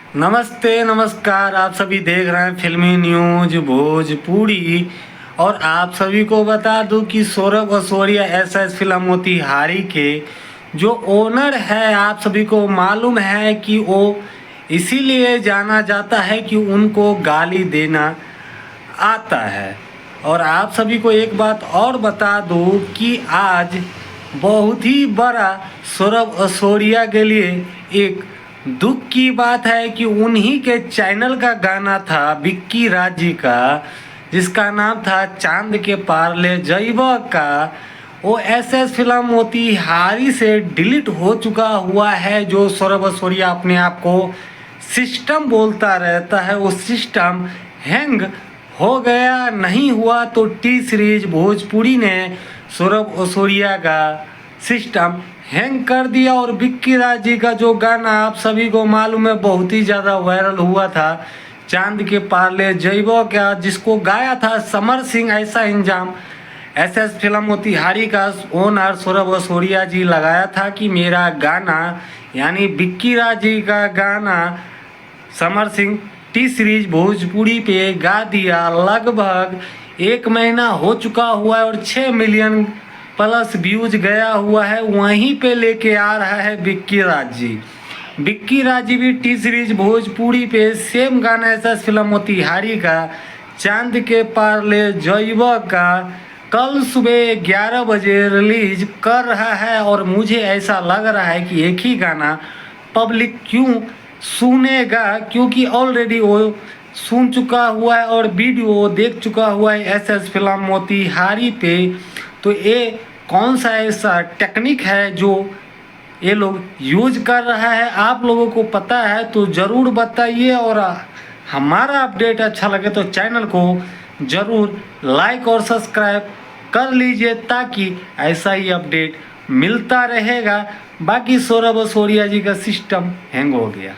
नमस्ते नमस्कार, आप सभी देख रहे हैं फिल्मी न्यूज भोजपुरी। और आप सभी को बता दूं कि सौरभ असोरिया एसएस फिल्म मोतिहारी के जो ओनर है, आप सभी को मालूम है कि वो इसीलिए जाना जाता है कि उनको गाली देना आता है। और आप सभी को एक बात और बता दूं कि आज बहुत ही बड़ा सौरभ असोरिया के लिए एक दुख की बात है कि उन्हीं के चैनल का गाना था विक्की राज जी का, जिसका नाम था चांद के पार ले जइबा का, वो एसएस फिल्म मोतिहारी से डिलीट हो चुका हुआ है। जो सौरभ असोरिया अपने आप को सिस्टम बोलता रहता है, वो सिस्टम हैंग हो गया नहीं हुआ तो टी सीरीज भोजपुरी ने सौरभ असोरिया का सिस्टम हैंग कर दिया। और विक्की राज जी का जो गाना आप सभी को मालूम है बहुत ही ज़्यादा वायरल हुआ था, चांद के पार ले जइबो क्या, जिसको गाया था समर सिंह। ऐसा इंजाम एसएस फिल्म मोतिहारी का ओनर सौरभ असोरिया जी लगाया था कि मेरा गाना यानी विक्की राज जी का गाना समर सिंह टी सीरीज भोजपुरी पे गा दिया। लगभग 1 महीना हो चुका हुआ है और 6 मिलियन प्लस व्यूज गया हुआ है। वहीं पे लेके आ रहा है विक्की राज जी। विक्की राज जी भी टी सीरीज भोजपुरी पे सेम गाना एसएस फिल्म मोतिहारी का चांद के पार ले जइबा का कल सुबह 11 बजे रिलीज कर रहा है। और मुझे ऐसा लग रहा है कि एक ही गाना पब्लिक क्यों सुनेगा, क्योंकि ऑलरेडी वो सुन चुका हुआ है और वीडियो देख चुका हुआ है एसएस फिल्म मोतिहारी पे। तो ये कौन सा ऐसा टेक्निक है जो ये लोग यूज कर रहा है, आप लोगों को पता है तो ज़रूर बताइए। और हमारा अपडेट अच्छा लगे तो चैनल को ज़रूर लाइक और सब्सक्राइब कर लीजिए, ताकि ऐसा ही अपडेट मिलता रहेगा। बाकी सौरभ असोरिया जी का सिस्टम हैंग हो गया।